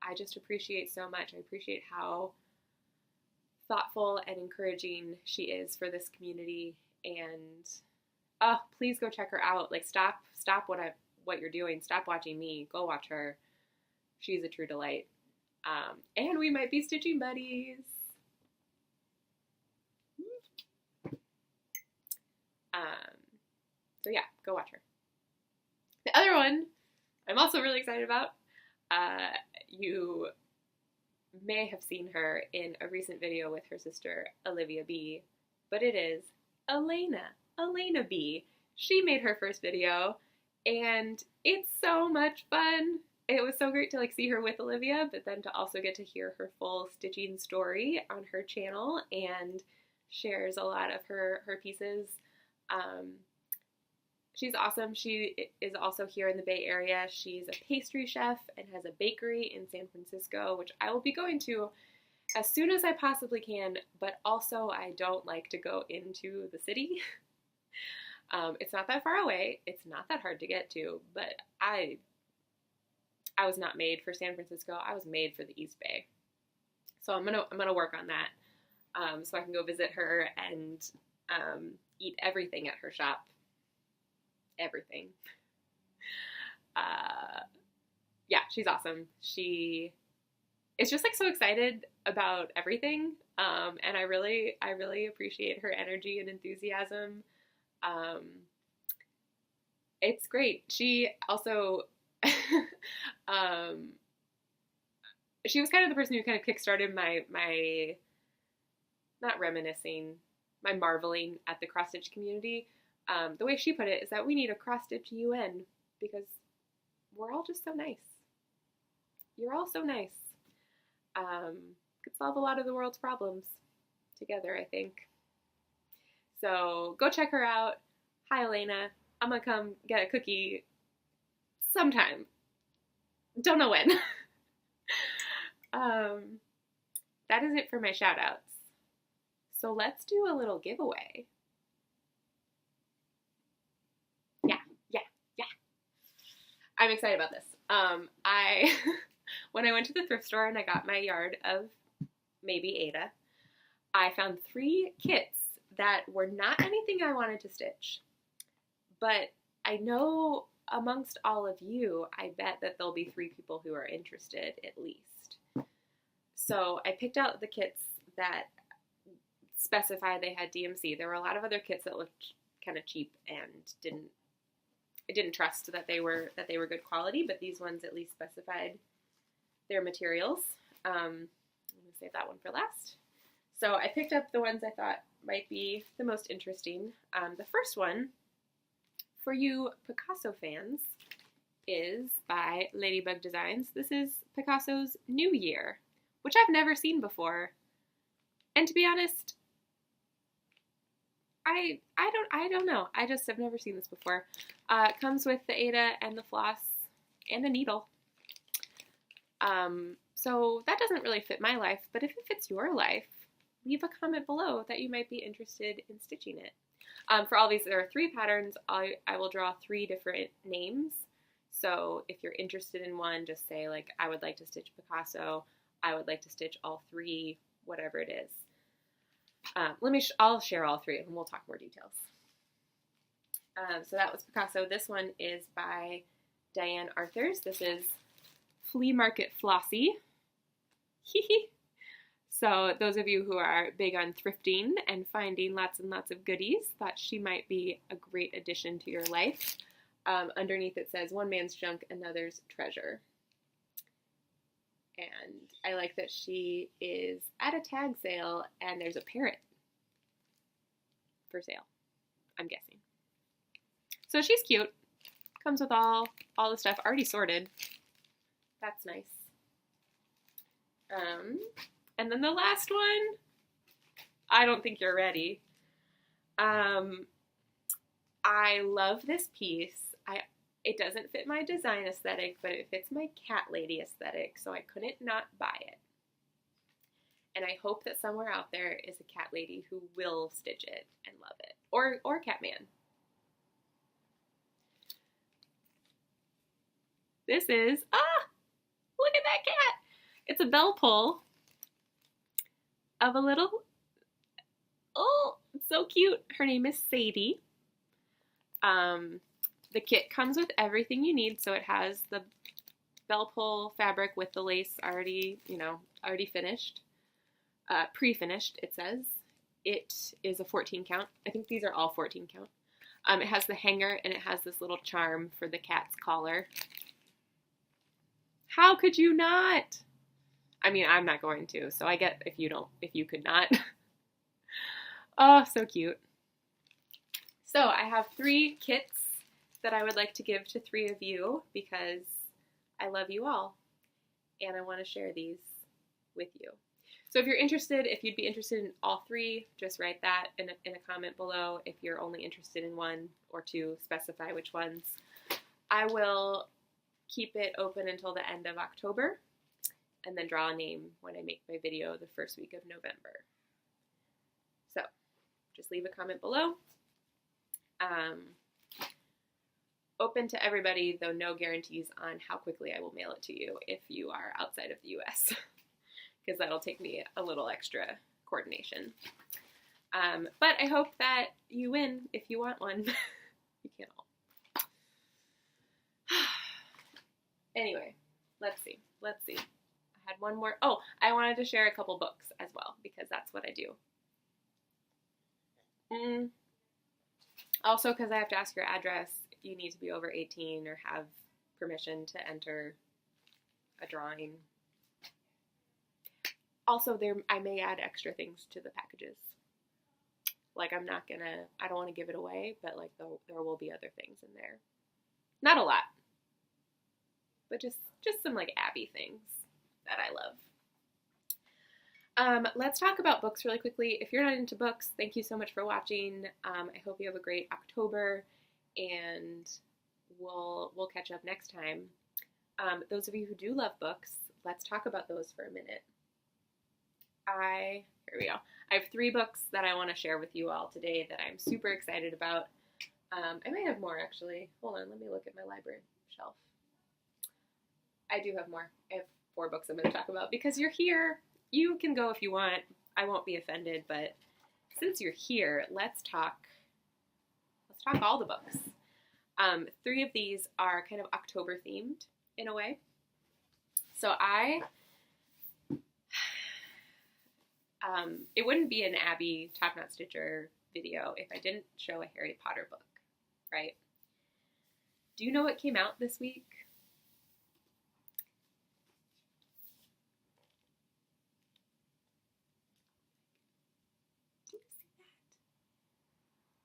I just appreciate so much. I appreciate how thoughtful and encouraging she is for this community. And please go check her out. Like, stop what you're doing. Stop watching me. Go watch her. She's a true delight. And we might be stitching buddies. So yeah, go watch her. The other one I'm also really excited about. You may have seen her in a recent video with her sister, Olivia B, but it is Elena B. she made her first video, and it's so much fun. It was so great to like see her with Olivia, but then to also get to hear her full stitching story on her channel, and shares a lot of her pieces. She's awesome. She is also here in the Bay Area. She's a pastry chef and has a bakery in San Francisco, which I will be going to as soon as I possibly can, but also I don't like to go into the city. It's not that far away. It's not that hard to get to, but I was not made for San Francisco. I was made for the East Bay. So I'm gonna work on that, so I can go visit her and eat everything at her shop. Everything. Yeah, she's awesome. She is just like so excited about everything, and I really appreciate her energy and enthusiasm. It's great. She also she was kind of the person who kind of kickstarted my not reminiscing, my marveling at the cross-stitch community. The way she put it is that we need a cross-stitch UN because we're all just so nice. You're all so nice. Could solve a lot of the world's problems together, I think. So go check her out. Hi, Elena. I'm gonna come get a cookie sometime. Don't know when. That is it for my shout outs. So let's do a little giveaway. Yeah. I'm excited about this. When I went to the thrift store and I got my yard of maybe Ada, I found 3 kits that were not anything I wanted to stitch. But I know amongst all of you, I bet that there'll be 3 people who are interested at least. So I picked out the kits that specify they had DMC. There were a lot of other kits that looked kind of cheap and I didn't trust that they were good quality, but these ones at least specified their materials. I'm going to save that one for last. So I picked up the ones I thought might be the most interesting. The first one, for you Picasso fans, is by Ladybug Designs. This is Picasso's New Year, which I've never seen before. And to be honest, I don't know. I just have never seen this before. It comes with the Ada and the floss and a needle. So that doesn't really fit my life, but if it fits your life, leave a comment below that you might be interested in stitching it. For all these, there are 3 patterns. I will draw 3 different names. So if you're interested in one, just say like, I would like to stitch Picasso. I would like to stitch all 3, whatever it is. I'll share all 3 and we'll talk more details. So that was Picasso. This one is by Diane Arthurs. This is Flea Market Flossie. So those of you who are big on thrifting and finding lots and lots of goodies thought she might be a great addition to your life. Underneath it says, one man's junk, another's treasure. And I like that she is at a tag sale and there's a parrot for sale, I'm guessing. So she's cute. Comes with all the stuff already sorted. That's nice. And then the last one, I don't think you're ready. I love this piece. It doesn't fit my design aesthetic, but it fits my cat lady aesthetic, so I couldn't not buy it. And I hope that somewhere out there is a cat lady who will stitch it and love it. Or cat man. This is, look at that cat. It's a bell pull of a little, it's so cute. Her name is Sadie. The kit comes with everything you need. So it has the bell pull fabric with the lace already finished, pre-finished, it says. It is a 14 count. I think these are all 14 count. It has the hanger and it has this little charm for the cat's collar. How could you not? I mean, I'm not going to, so I get if you could not. Oh, so cute. So I have 3 kits that I would like to give to 3 of you because I love you all and I want to share these with you. So if you're interested, if you'd be interested in all 3, just write that in a comment below. If you're only interested in 1 or 2, specify which ones. I will keep it open until the end of October and then draw a name when I make my video the first week of November. So just leave a comment below. Open to everybody, though no guarantees on how quickly I will mail it to you if you are outside of the US, because that'll take me a little extra coordination. But I hope that you win if you want one. You can't all. Anyway, let's see. I had one more. Oh, I wanted to share a couple books as well, because that's what I do. Also, because I have to ask your address, you need to be over 18 or have permission to enter a drawing. Also, I may add extra things to the packages. Like, I don't want to give it away, but like there will be other things in there. Not a lot, but just some like Abby things that I love. Let's talk about books really quickly. If you're not into books, thank you so much for watching. I hope you have a great October, and we'll catch up next time. Those of you who do love books, let's talk about those for a minute. Here we go. I have 3 books that I want to share with you all today that I'm super excited about. I may have more actually. Hold on, let me look at my library shelf. I do have more. I have 4 books I'm going to talk about because you're here. You can go if you want. I won't be offended, but since you're here, let's talk all the books. 3 of these are kind of October themed in a way. So it wouldn't be an Abby Top Knot Stitcher video if I didn't show a Harry Potter book, right? Do you know what came out this week?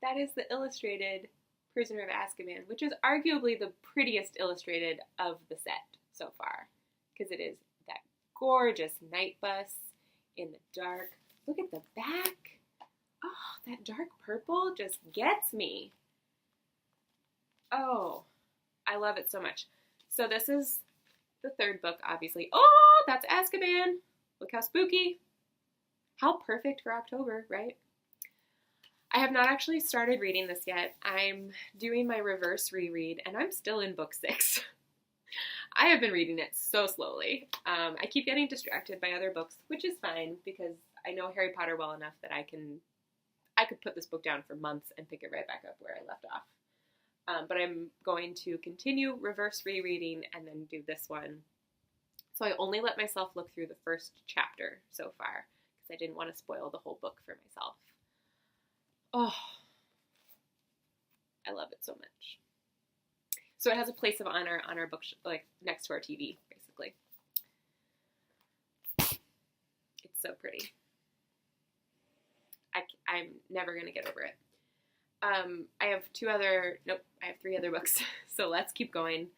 That is the illustrated Prisoner of Azkaban, which is arguably the prettiest illustrated of the set so far, because it is that gorgeous night bus in the dark. Look at the back. Oh, that dark purple just gets me. Oh, I love it so much. So this is the 3rd book, obviously. Oh, that's Azkaban. Look how spooky. How perfect for October, right? I have not actually started reading this yet. I'm doing my reverse reread, and I'm still in book 6. I have been reading it so slowly. I keep getting distracted by other books, which is fine because I know Harry Potter well enough that I could put this book down for months and pick it right back up where I left off. But I'm going to continue reverse rereading and then do this one. So I only let myself look through the first chapter so far because I didn't want to spoil the whole book for myself. Oh, I love it so much. So it has a place of honor on our book, like next to our TV, basically. It's so pretty. I'm never going to get over it. I have 3 other books, so let's keep going.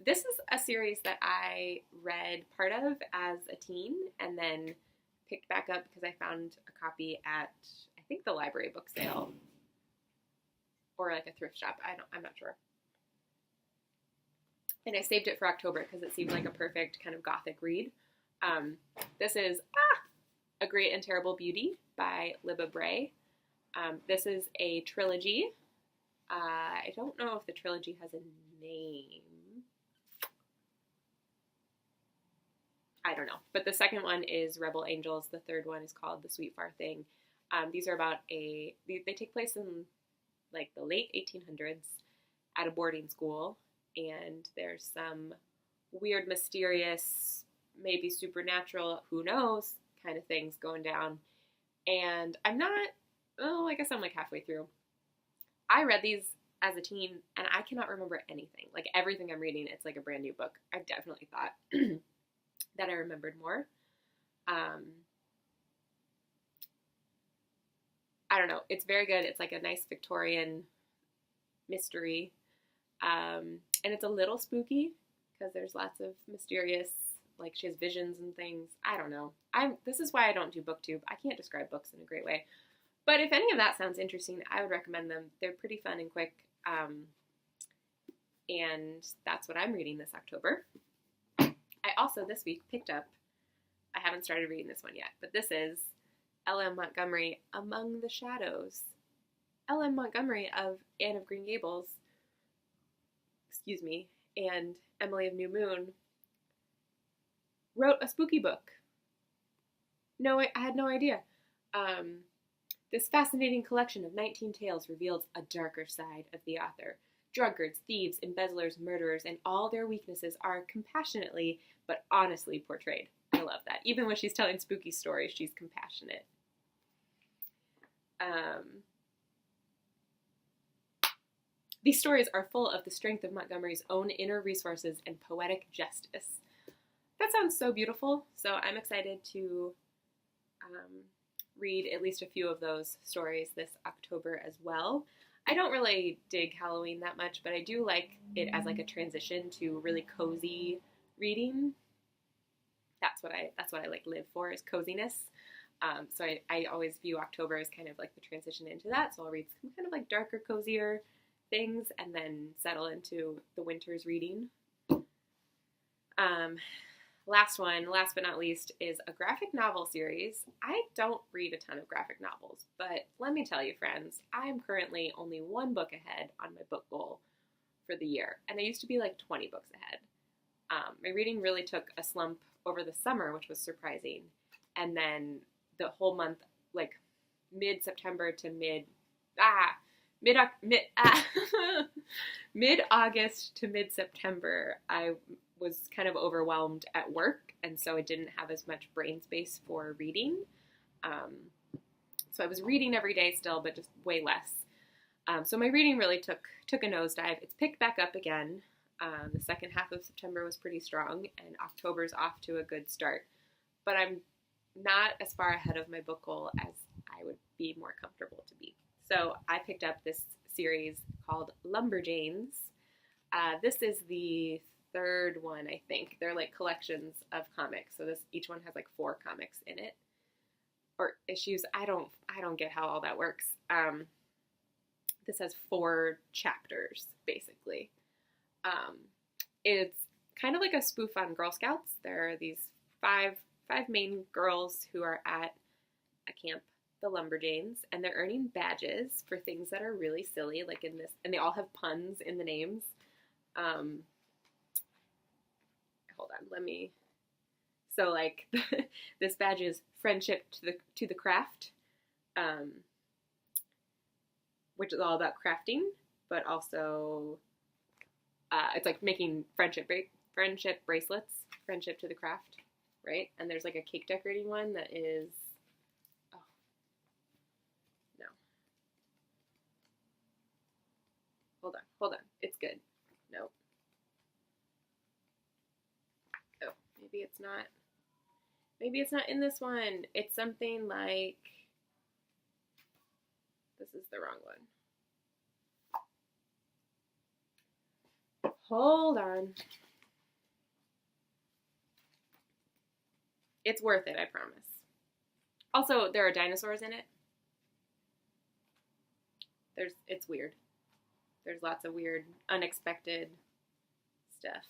This is a series that I read part of as a teen and then picked back up because I found a copy at, I think, the library book sale or like a thrift shop. I'm not sure. And I saved it for October because it seemed like a perfect kind of gothic read. This is A Great and Terrible Beauty by Libba Bray. This is a trilogy. I don't know if the trilogy has a name. I don't know. But the second one is Rebel Angels. The third one is called The Sweet Far Thing. These are about they take place in like the late 1800s at a boarding school. And there's some weird, mysterious, maybe supernatural, who knows, kind of things going down. And I guess I'm like halfway through. I read these as a teen, and I cannot remember anything. Like, everything I'm reading, it's like a brand new book. I definitely thought that I remembered more. I don't know. It's very good. It's like a nice Victorian mystery. And it's a little spooky because there's lots of mysterious, like she has visions and things. I don't know. This is why I don't do BookTube. I can't describe books in a great way. But if any of that sounds interesting, I would recommend them. They're pretty fun and quick. And that's what I'm reading this October. I also this week picked up, I haven't started reading this one yet, but this is L.M. Montgomery, Among the Shadows. L.M. Montgomery of Anne of Green Gables, and Emily of New Moon wrote a spooky book. No, I had no idea. This fascinating collection of 19 tales reveals a darker side of the author. Drunkards, thieves, embezzlers, murderers, and all their weaknesses are compassionately but honestly portrayed. I love that. Even when she's telling spooky stories, she's compassionate. These stories are full of the strength of Montgomery's own inner resources and poetic justice. That sounds so beautiful, so I'm excited to read at least a few of those stories this October as well. I don't really dig Halloween that much, but I do like it as like a transition to really cozy reading. That's what I like live for, is coziness. So I always view October as kind of like the transition into that. So I'll read some kind of like darker, cozier things and then settle into the winter's reading. Last but not least, is a graphic novel series. I don't read a ton of graphic novels, but let me tell you, friends, I am currently only one book ahead on my book goal for the year, and I used to be like 20 books ahead. My reading really took a slump over the summer, which was surprising, and then the whole month, like mid-September to mid-August to mid-September, I was kind of overwhelmed at work, and so I didn't have as much brain space for reading. So I was reading every day still, but just way less. So my reading really took a nosedive. It's picked back up again. The second half of September was pretty strong, and October's off to a good start. But I'm not as far ahead of my book goal as I would be more comfortable to be. So I picked up this series called Lumberjanes. This is the third one, I think. They're like collections of comics. So each one has like 4 comics in it, or issues. I don't get how all that works. This has 4 chapters basically. It's kind of like a spoof on Girl Scouts. There are these five main girls who are at a camp, the Lumberjanes, and they're earning badges for things that are really silly, like in this, and they all have puns in the names. Hold on, so like this badge is friendship to the craft, which is all about crafting, but also it's like making friendship bracelets, friendship to the craft, right? And there's like a cake decorating one that is, oh, no. Hold on, it's good. Nope. Oh, maybe it's not in this one. It's something like, this is the wrong one. Hold on. It's worth it, I promise. Also, there are dinosaurs in it. It's weird. There's lots of weird, unexpected stuff.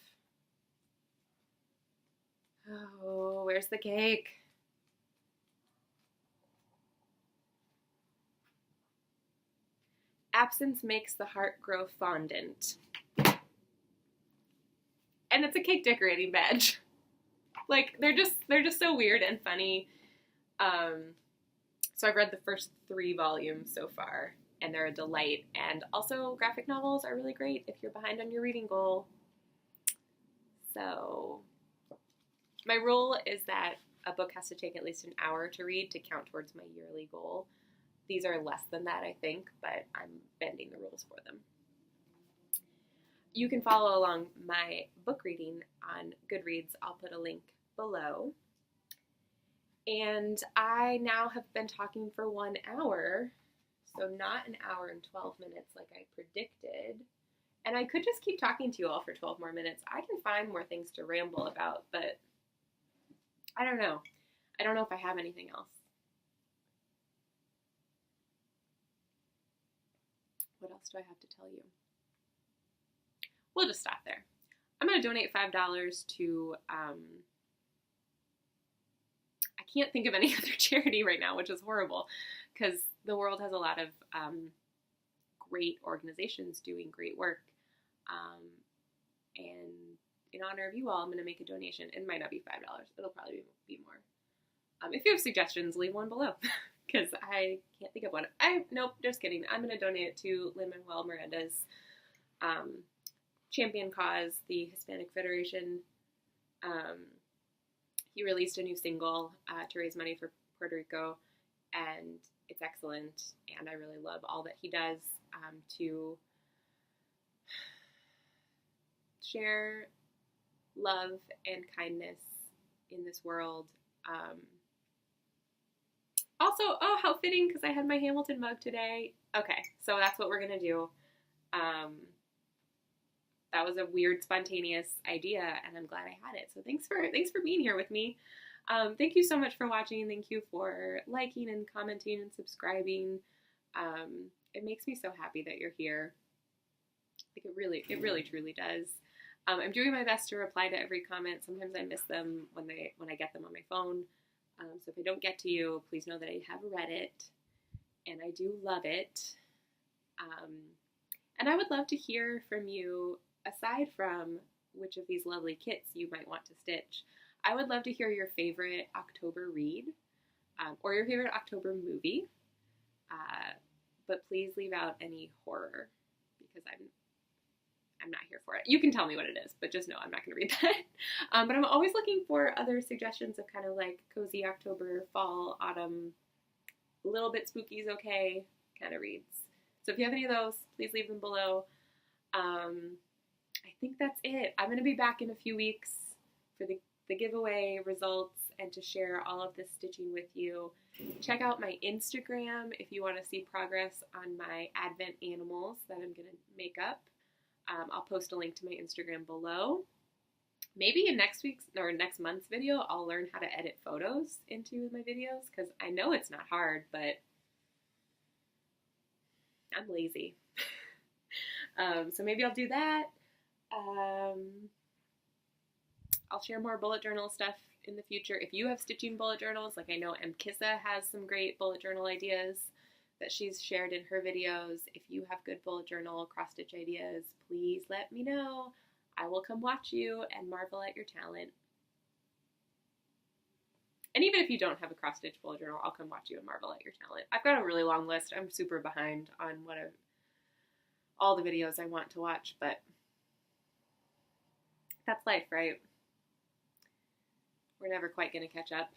Oh, where's the cake? Absence makes the heart grow fondant. And it's a cake decorating badge. Like, they're just so weird and funny. So I've read the first 3 volumes so far, and they're a delight. And also, graphic novels are really great if you're behind on your reading goal. So my rule is that a book has to take at least an hour to read to count towards my yearly goal. These are less than that, I think, but I'm bending the rules for them. You can follow along my book reading on Goodreads. I'll put a link below. And I now have been talking for 1 hour. So not an hour and 12 minutes like I predicted. And I could just keep talking to you all for 12 more minutes. I can find more things to ramble about, but I don't know. I don't know if I have anything else. What else do I have to tell you? We'll just stop there. I'm going to donate $5 to, I can't think of any other charity right now, which is horrible, because the world has a lot of great organizations doing great work. And in honor of you all, I'm going to make a donation. It might not be $5. It'll probably be more. If you have suggestions, leave one below, because I can't think of one. Nope, just kidding. I'm going to donate it to Lin-Manuel Miranda's champion cause, the Hispanic Federation. He released a new single to raise money for Puerto Rico, and it's excellent, and I really love all that he does to share love and kindness in this world. Also, oh, how fitting, because I had my Hamilton mug today. Okay, so that's what we're going to do. That was a weird, spontaneous idea, and I'm glad I had it. So thanks for being here with me. Thank you so much for watching. Thank you for liking and commenting and subscribing. It makes me so happy that you're here. Like it really truly does. I'm doing my best to reply to every comment. Sometimes I miss them when I get them on my phone. So if I don't get to you, please know that I have read it, and I do love it. And I would love to hear from you, aside from which of these lovely kits you might want to stitch. I would love to hear your favorite October read, or your favorite October movie. But please leave out any horror, because I'm not here for it. You can tell me what it is, but just know I'm not going to read that. But I'm always looking for other suggestions of kind of like cozy October, fall, autumn, a little bit spooky is okay kind of reads. So if you have any of those, please leave them below. I think that's it. I'm going to be back in a few weeks for the giveaway results and to share all of this stitching with you. Check out my Instagram if you want to see progress on my Advent animals that I'm going to make up. I'll post a link to my Instagram below. Maybe in next month's video, I'll learn how to edit photos into my videos, because I know it's not hard, but I'm lazy. So maybe I'll do that. I'll share more bullet journal stuff in the future. If you have stitching bullet journals, like I know Kissa has some great bullet journal ideas that she's shared in her videos. If you have good bullet journal cross-stitch ideas, please let me know. I will come watch you and marvel at your talent. And even if you don't have a cross-stitch bullet journal, I'll come watch you and marvel at your talent. I've got a really long list. I'm super behind on all the videos I want to watch, but that's life, right? We're never quite going to catch up.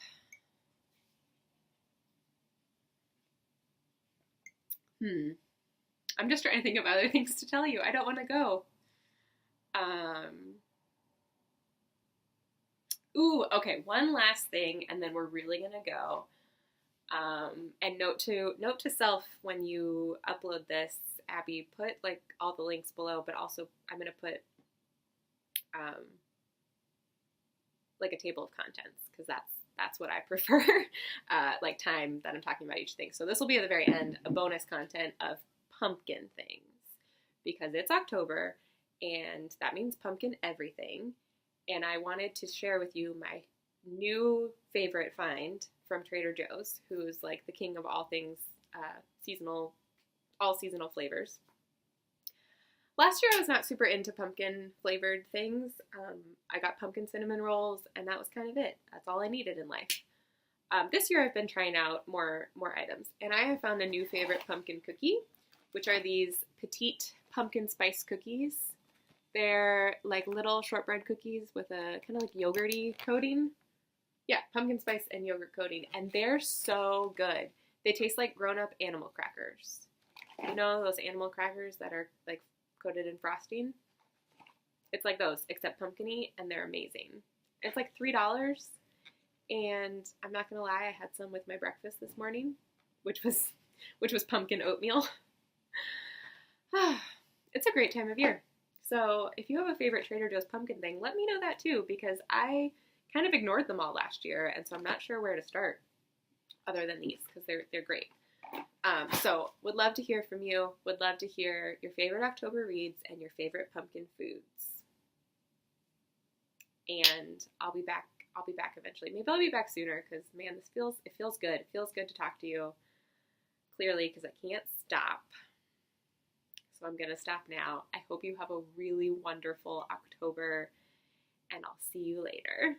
I'm just trying to think of other things to tell you. I don't want to go. Ooh, okay, one last thing, and then we're really gonna go. And note to self when you upload this, Abby, put like all the links below, but also I'm gonna put like a table of contents, because that's what I prefer, like time that I'm talking about each thing. So this will be at the very end, a bonus content of pumpkin things, because it's October, and that means pumpkin everything. And I wanted to share with you my new favorite find from Trader Joe's, who's like the king of all things seasonal flavors. Last year I was not super into pumpkin flavored things. I got pumpkin cinnamon rolls, and that was kind of it. That's all I needed in life. This year I've been trying out more items, and I have found a new favorite pumpkin cookie, which are these petite pumpkin spice cookies. They're like little shortbread cookies with a kind of like yogurty coating. Yeah, pumpkin spice and yogurt coating, and they're so good. They taste like grown-up animal crackers. You know those animal crackers that are like coated in frosting? It's like those, except pumpkin-y, and they're amazing. It's like $3, and I'm not gonna lie, I had some with my breakfast this morning, which was which was pumpkin oatmeal. It's a great time of year. So if you have a favorite Trader Joe's pumpkin thing, let me know that too, because I kind of ignored them all last year, and so I'm not sure where to start other than these, because they're great. So would love to hear from you. Would love to hear your favorite October reads and your favorite pumpkin foods. And I'll be back eventually. Maybe I'll be back sooner, because man, it feels good. It feels good to talk to you, clearly, because I can't stop. So I'm going to stop now. I hope you have a really wonderful October, and I'll see you later.